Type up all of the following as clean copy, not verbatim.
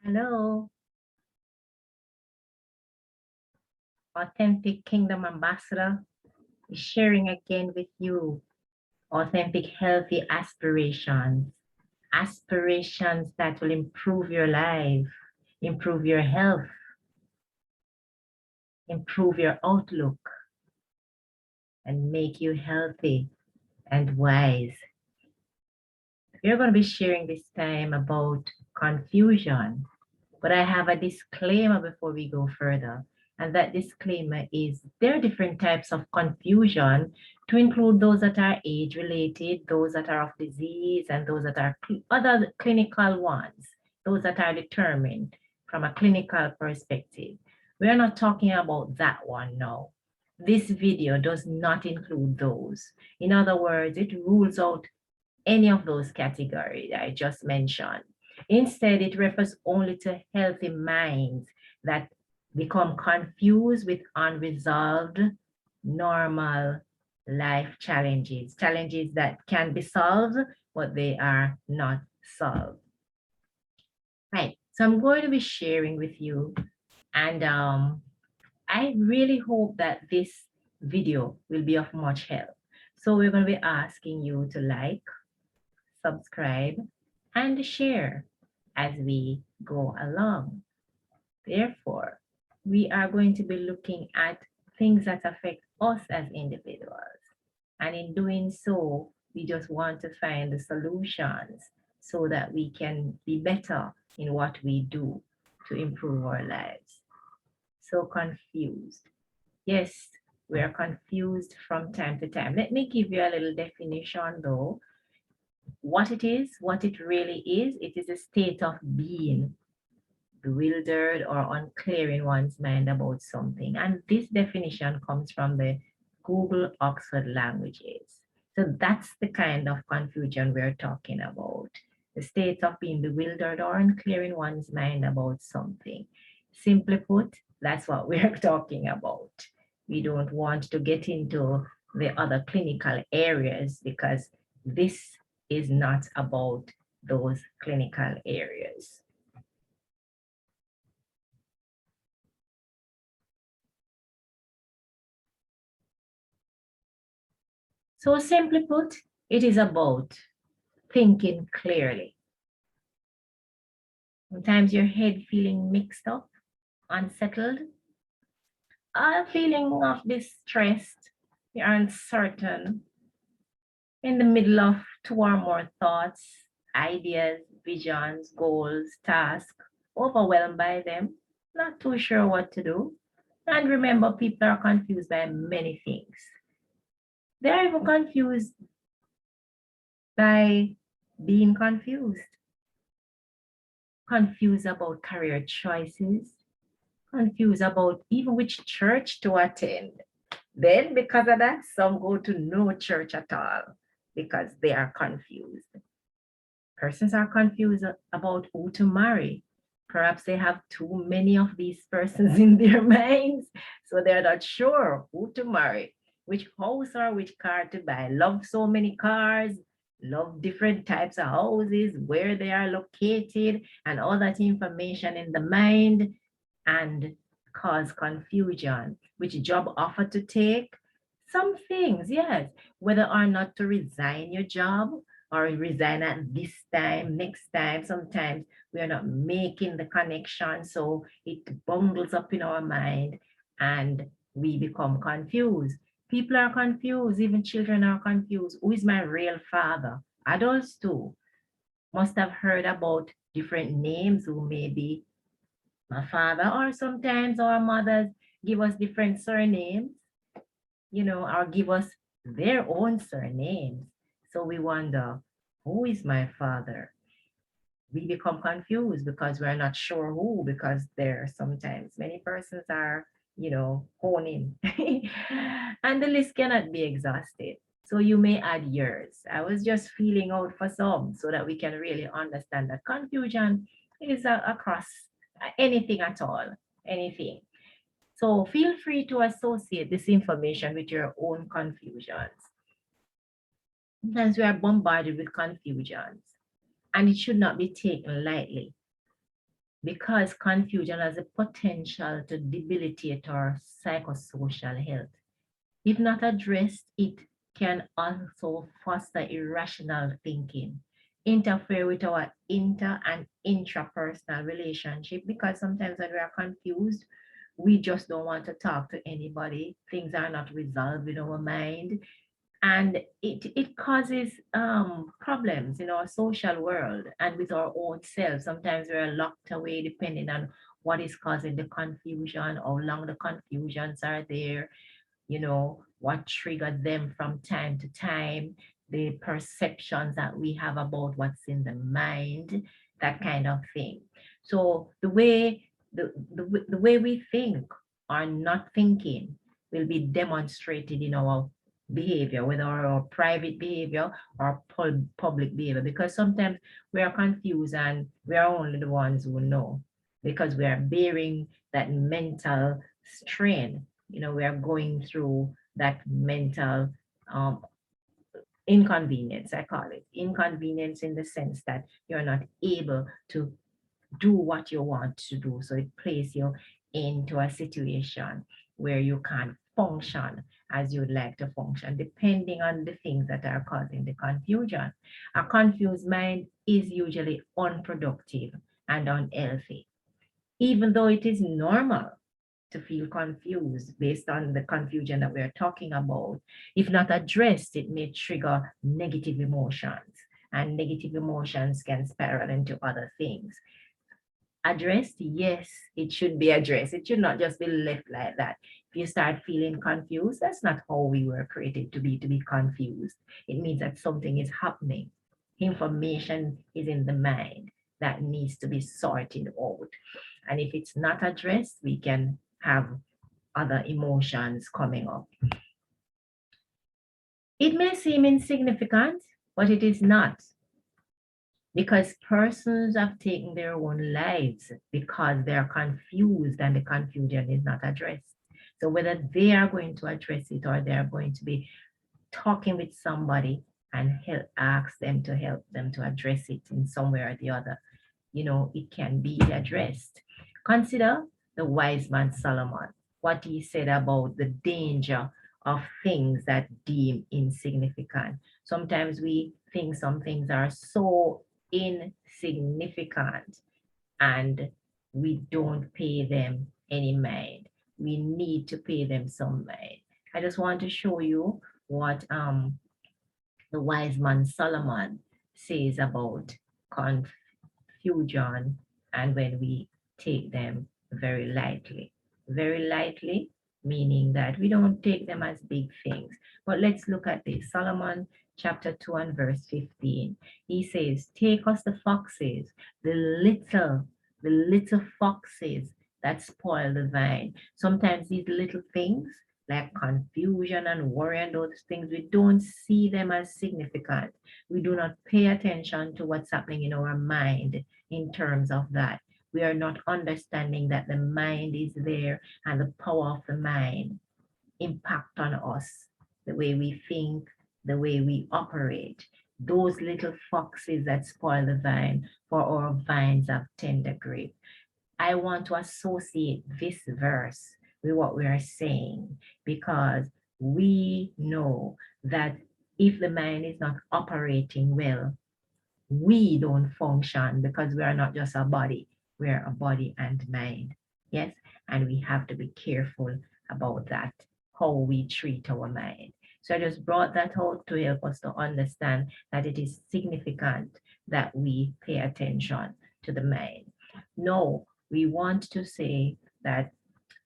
Hello, Authentic Kingdom Ambassador is sharing again with you authentic, healthy aspirations. Aspirations that will improve your life, improve your health, improve your outlook, and make you healthy and wise. We're going to be sharing this time about confusion. But I have a disclaimer before we go further. And that disclaimer is there are different types of confusion to include those that are age related, those that are of disease, and those that are other clinical ones, those that are determined from a clinical perspective. We are not talking about that one now. This video does not include those. In other words, it rules out any of those categories I just mentioned. Instead, it refers only to healthy minds that become confused with unresolved, normal life challenges, challenges that can be solved, but they are not solved. Right. So I'm going to be sharing with you, and I really hope that this video will be of much help. So we're going to be asking you to like, subscribe, and share as we go along. Therefore, we are going to be looking at things that affect us as individuals. And in doing so, we just want to find the solutions so that we can be better in what we do to improve our lives. So confused. Yes, we are confused from time to time. Let me give you a little definition though. What it really is, it is a state of being bewildered or unclear in one's mind about something. And this definition comes from the Google Oxford Languages. So that's the kind of confusion we're talking about. The state of being bewildered or unclear in one's mind about something. Simply put, that's what we're talking about. We don't want to get into the other clinical areas because this is not about those clinical areas. So simply put, it is about thinking clearly. Sometimes your head feeling mixed up, unsettled, a feeling of distressed, you're uncertain, in the middle of two or more thoughts, ideas, visions, goals, tasks, overwhelmed by them, not too sure what to do. And remember, people are confused by many things. They're even confused by being confused. Confused about career choices, confused about even which church to attend. Then, because of that, some go to no church at all because they are confused. Persons are confused about who to marry. Perhaps they have too many of these persons in their minds, so they're not sure who to marry, which house or which car to buy. Love so many cars, love different types of houses, where they are located, and all that information in the mind, and cause confusion. Which job offer to take? Some things, yes, whether or not to resign your job or resign at this time, next time. Sometimes we are not making the connection, so it bundles up in our mind and we become confused. People are confused, even children are confused. Who is my real father? Adults too must have heard about different names who may be my father, or sometimes our mothers give us different surnames, or give us their own surnames. So we wonder, who is my father? We become confused because we're not sure who, because there sometimes many persons are, honing. And the list cannot be exhausted. So you may add yours. I was just feeling out for some so that we can really understand that confusion is across anything at all, anything. So feel free to associate this information with your own confusions. Sometimes we are bombarded with confusions, and it should not be taken lightly. because confusion has a potential to debilitate our psychosocial health. If not addressed, it can also foster irrational thinking, interfere with our inter and intrapersonal relationship, because sometimes when we are confused, we just don't want to talk to anybody. Things are not resolved in our mind, and it causes problems in our social world and with our own self. Sometimes we're locked away depending on what is causing the confusion, how long the confusions are there, what triggered them from time to time, the perceptions that we have about what's in the mind, that kind of thing. So the way we think or not thinking will be demonstrated in our behavior, whether our private behavior or public behavior, because sometimes we are confused and we are only the ones who know, because we are bearing that mental strain. We are going through that mental um, inconvenience, I call it inconvenience, in the sense that you're not able to do what you want to do. So it places you into a situation where you can't function as you'd like to function, depending on the things that are causing the confusion. A confused mind is usually unproductive and unhealthy, even though it is normal to feel confused based on the confusion that we're talking about. If not addressed, it may trigger negative emotions, and negative emotions can spiral into other things. Addressed, yes, it should be addressed. It should not just be left like that. If you start feeling confused, that's not how we were created to be confused. It means that something is happening. Information is in the mind that needs to be sorted out. And if it's not addressed, we can have other emotions coming up. It may seem insignificant, but it is not, because persons have taken their own lives because they are confused and the confusion is not addressed. So whether they are going to address it or they are going to be talking with somebody and ask them to help them to address it in some way or the other, it can be addressed. Consider the wise man Solomon, what he said about the danger of things that deem insignificant. Sometimes we think some things are so insignificant and we don't pay them any mind. We need to pay them some mind. I just want to show you what the wise man Solomon says about confusion and when we take them very lightly. Very lightly, meaning that we don't take them as big things. But let's look at this. Solomon chapter 2 and verse 15. He says, take us the foxes, the little foxes that spoil the vine. Sometimes these little things like confusion and worry and those things, we don't see them as significant. We do not pay attention to what's happening in our mind in terms of that. We are not understanding that the mind is there and the power of the mind impact on us, the way we think, the way we operate. Those little foxes that spoil the vine, for our vines have tender grape. I want to associate this verse with what we are saying, because we know that if the mind is not operating well, we don't function, because we are not just a body, we are a body and mind. Yes, and we have to be careful about that, how we treat our mind. So I just brought that out to help us to understand that it is significant that we pay attention to the mind. No, we want to say that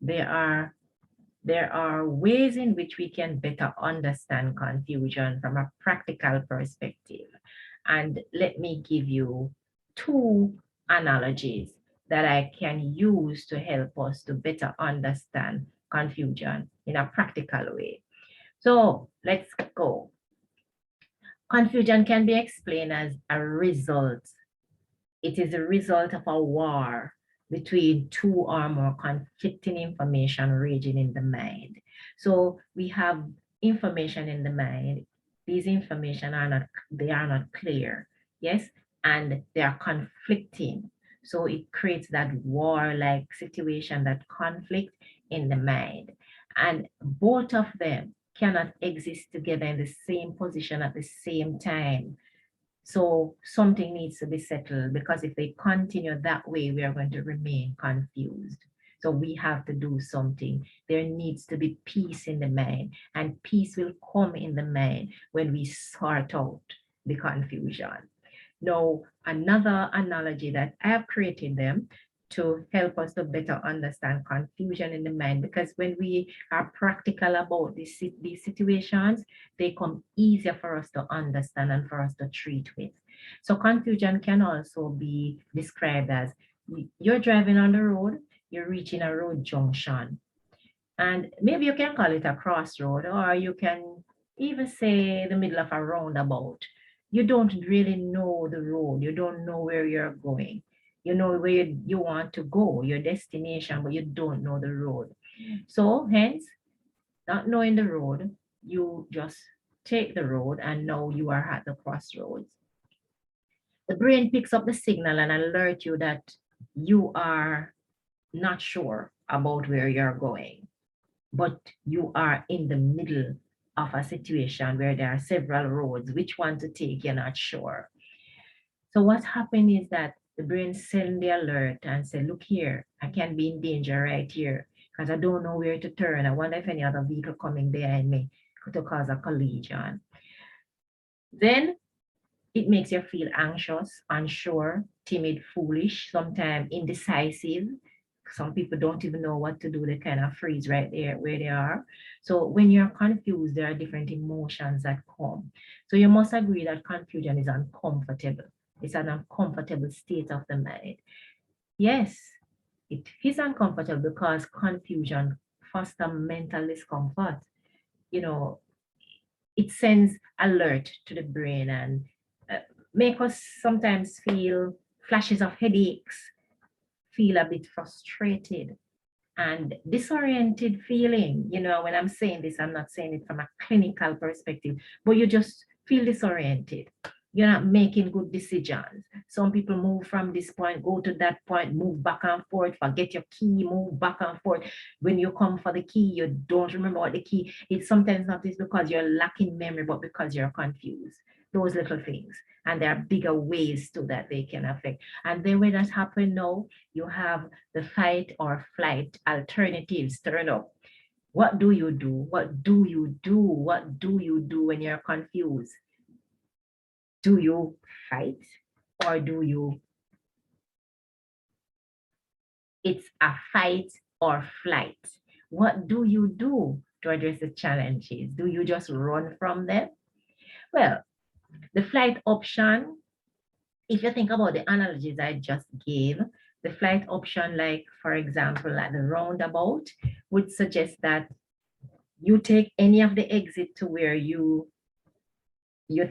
there are ways in which we can better understand confusion from a practical perspective. And let me give you two analogies that I can use to help us to better understand confusion in a practical way. So let's go. Confusion can be explained as a result. It is a result of a war between two or more conflicting information raging in the mind. So we have information in the mind. These information are not clear, yes, and they are conflicting. So it creates that war-like situation, that conflict in the mind. And both of them cannot exist together in the same position at the same time. So something needs to be settled, because if they continue that way, we are going to remain confused. So we have to do something. There needs to be peace in the mind, and peace will come in the mind when we sort out the confusion. Now, another analogy that I have created them to help us to better understand confusion in the mind, because when we are practical about these situations, they come easier for us to understand and for us to treat with. So confusion can also be described as you're driving on the road, you're reaching a road junction, and maybe you can call it a crossroad, or you can even say the middle of a roundabout. You don't really know the road. You don't know where you're going. You know where you want to go, your destination, but you don't know the road. So hence, not knowing the road, you just take the road and now you are at the crossroads. The brain picks up the signal and alert you that you are not sure about where you're going, but you are in the middle of a situation where there are several roads, which one to take, you're not sure. So what happened is that the brain send the alert and say, look here, I can be in danger right here because I don't know where to turn. I wonder if any other vehicle coming behind me could cause a collision. Then it makes you feel anxious, unsure, timid, foolish, sometimes indecisive. Some people don't even know what to do. They kind of freeze right there where they are. So when you're confused, there are different emotions that come. So you must agree that confusion is uncomfortable. It's an uncomfortable state of the mind. Yes, it is uncomfortable because confusion fosters mental discomfort. You know, it sends alert to the brain and uh, make us sometimes feel flashes of headaches, feel a bit frustrated and disoriented feeling. You know, when I'm saying this, I'm not saying it from a clinical perspective, but you just feel disoriented. You're not making good decisions. Some people move from this point, go to that point, move back and forth, forget your key, move back and forth. When you come for the key, you don't remember what the key. It's sometimes not just because you're lacking memory, but because you're confused. Those little things. And there are bigger ways to that they can affect. And then when that happens now, you have the fight or flight alternatives turn up. What do you do? What do you do? What do you do when you're confused? Do you fight or do you? It's a fight or flight. What do you do to address the challenges? Do you just run from them? Well, the flight option, if you think about the analogies I just gave, the flight option, like for example, at the roundabout, would suggest that you take any of the exit to where you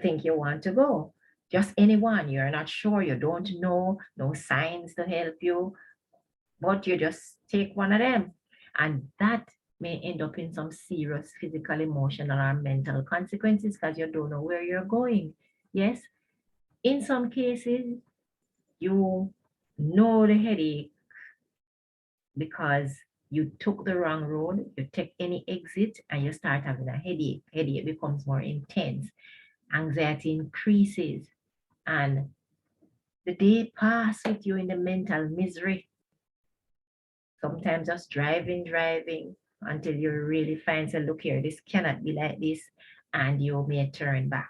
think you want to go. Just anyone, you're not sure, you don't know, no signs to help you, but you just take one of them. And that may end up in some serious physical, emotional, or mental consequences because you don't know where you're going. Yes, in some cases, you know the headache because you took the wrong road, you take any exit and you start having a headache. Headache becomes more intense, anxiety increases, and the day pass with you in the mental misery. Sometimes just driving until you really find, say, look here, this cannot be like this, and you may turn back.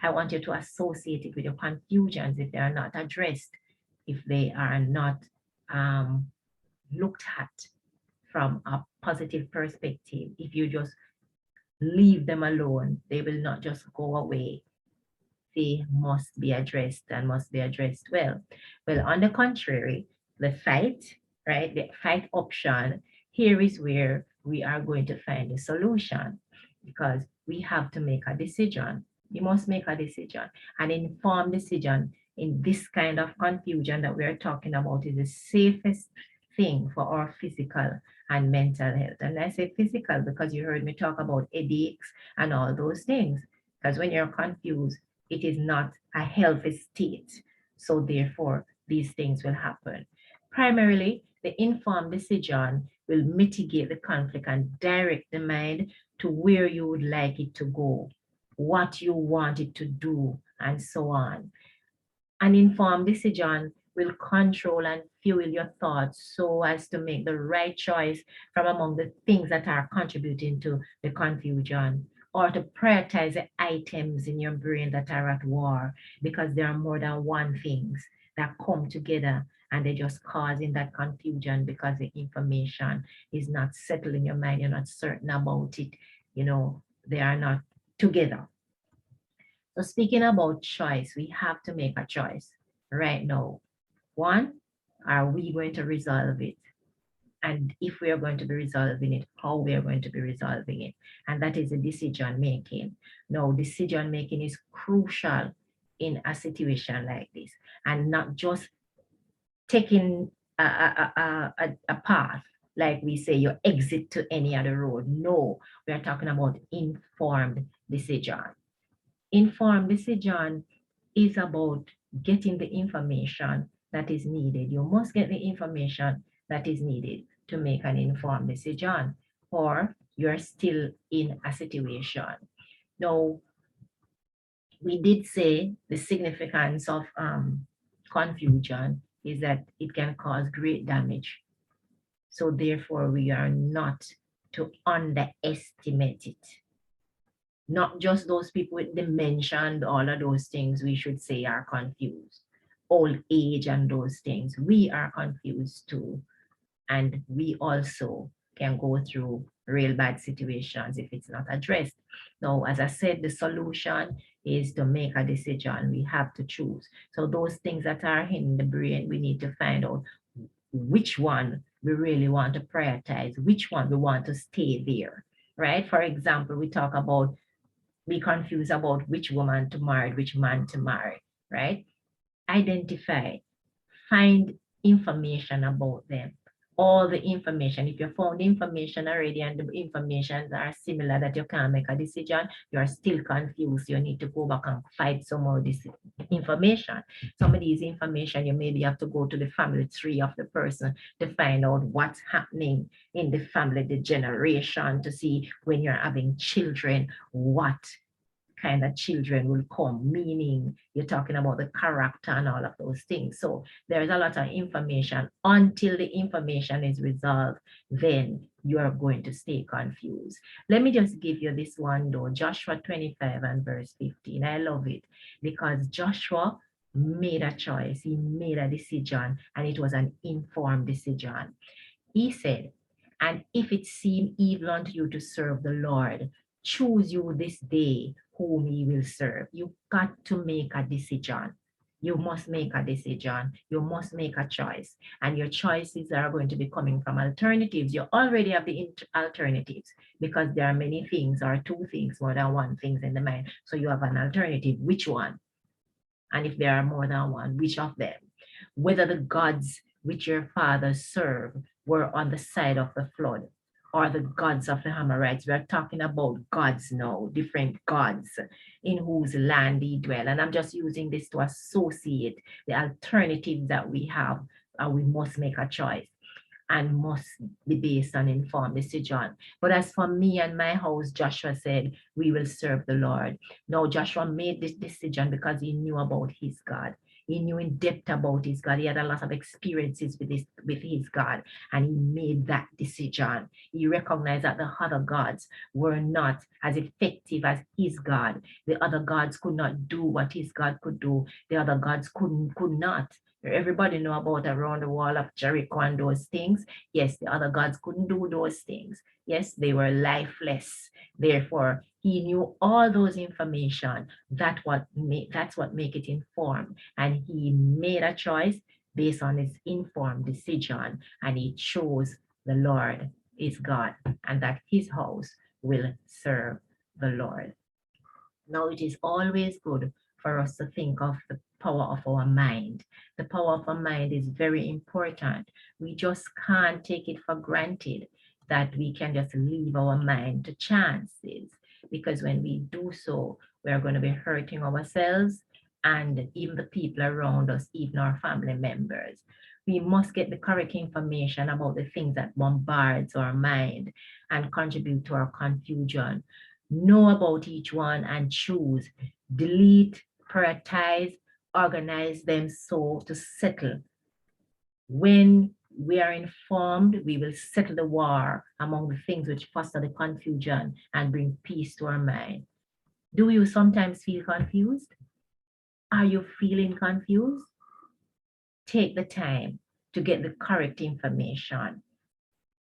I want you to associate it with your confusions if they are not addressed, if they are not looked at from a positive perspective. If you just leave them alone, they will not just go away. They must be addressed and must be addressed well. Well, on the contrary, the fight, right, the fight option, here is where we are going to find a solution because we have to make a decision. You must make a decision. An informed decision in this kind of confusion that we're talking about is the safest thing for our physical and mental health. And I say physical because you heard me talk about headaches and all those things. Because when you're confused, it is not a healthy state. So therefore, these things will happen. Primarily, the informed decision will mitigate the conflict and direct the mind to where you would like it to go, what you want it to do, and so on. An informed decision will control and fuel your thoughts so as to make the right choice from among the things that are contributing to the confusion, or to prioritize the items in your brain that are at war, because there are more than one things that come together and they just causing that confusion because the information is not settled in your mind, you're not certain about it, they are not together. So speaking about choice, we have to make a choice right now. One, are we going to resolve it? And if we are going to be resolving it, how we are going to be resolving it. And that is the decision making. Now, decision making is crucial in a situation like this, and not just taking a path, like we say, you exit to any other road. No, we are talking about informed decision. Informed decision is about getting the information that is needed. You must get the information that is needed to make an informed decision, or you're still in a situation. Now, we did say the significance of confusion is that it can cause great damage. So therefore, we are not to underestimate it. Not just those people with dementia and all of those things we should say are confused. Old age and those things, we are confused too. And we also can go through real bad situations if it's not addressed. Now, as I said, the solution is to make a decision. We have to choose. So those things that are in the brain, we need to find out which one we really want to prioritize, which one we want to stay there, right? For example, we talk about be confused about which woman to marry, which man to marry, right? Identify, find information about them. All the information. If you found information already and the information are similar that you can't make a decision, you're still confused. You need to go back and find some more this information. Some of these information, you maybe have to go to the family tree of the person to find out what's happening in the family, the generation, to see when you're having children, what kind of children will come, meaning you're talking about the character and all of those things. So there's a lot of information. Until the information is resolved, then you are going to stay confused. Let me just give you this one though, Joshua 25 and verse 15. I love it because Joshua made a choice, he made a decision, and it was an informed decision. He said, and if it seem evil unto you to serve the Lord, choose you this day whom ye will serve. You got to make a decision. You must make a decision. You must make a choice. And your choices are going to be coming from alternatives. You already have the alternatives because there are many things or two things, more than one things in the mind. So you have an alternative. Which one? And if there are more than one, which of them? Whether the gods which your fathers served were on the side of the flood, or the gods of the Amorites. We are talking about gods now, different gods in whose land they dwell. And I'm just using this to associate the alternatives that we have, and we must make a choice and must be based on informed decision. But as for me and my house, Joshua said, we will serve the Lord. Now, Joshua made this decision because he knew about his God. He knew in depth about his God. He had a lot of experiences with his God, and he made that decision. He recognized that the other gods were not as effective as his God. The other gods could not do what his God could do. The other gods could not. Everybody know about around the wall of Jericho and those things. Yes, the other gods couldn't do those things. Yes, they were lifeless. Therefore, he knew all those information. That's what make it informed. And he made a choice based on his informed decision. And he chose the Lord is God, and that his house will serve the Lord. Now, it is always good for us to think of the power of our mind. The power of our mind is very important. We just can't take it for granted that we can just leave our mind to chances, because when we do so, we're going to be hurting ourselves and even the people around us, even our family members. We must get the correct information about the things that bombards our mind and contribute to our confusion. Know about each one and choose, delete, prioritize, organize them so to settle. When we are informed, we will settle the war among the things which foster the confusion and bring peace to our mind. Do you sometimes feel confused? Are you feeling confused? Take the time to get the correct information.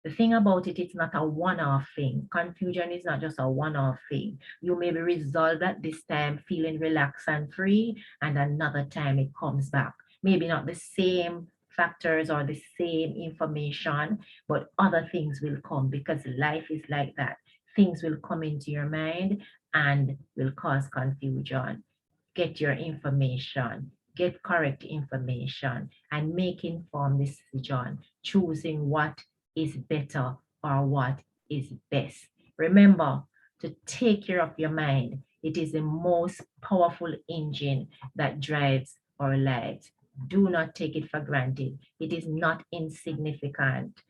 The thing about it, it's not a one-off thing. Confusion is not just a one-off thing. You may be resolved at this time, feeling relaxed and free, and another time it comes back. Maybe not the same factors or the same information, but other things will come because life is like that. Things will come into your mind and will cause confusion. Get your information, get correct information, and make informed decision, choosing what is better or what is best. Remember to take care of your mind. It is the most powerful engine that drives our lives. Do not take it for granted. It is not insignificant.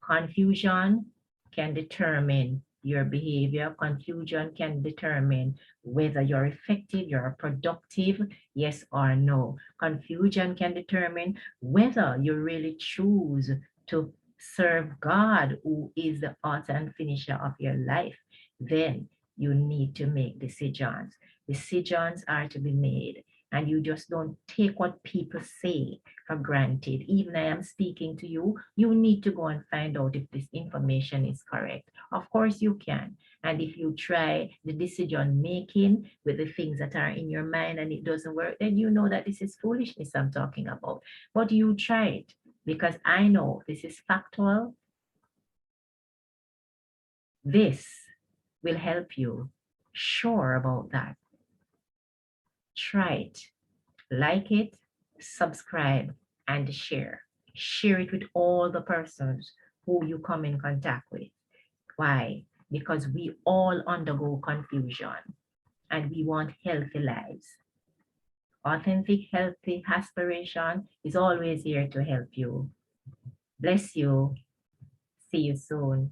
Confusion can determine your behavior. Confusion can determine whether you're effective, you're productive, yes or no. Confusion can determine whether you really choose to serve God, who is the author and finisher of your life. Then you need to make decisions. Decisions are to be made, and you just don't take what people say for granted. Even I am speaking to you, you need to go and find out if this information is correct. Of course you can. And if you try the decision making with the things that are in your mind and it doesn't work, then you know that this is foolishness I'm talking about. But you try it because I know this is factual. This will help you. Sure about that. Try it. Like it, subscribe, and share. Share it with all the persons who you come in contact with. Why? Because we all undergo confusion and we want healthy lives. Authentic, healthy aspiration is always here to help you. Bless you. See you soon.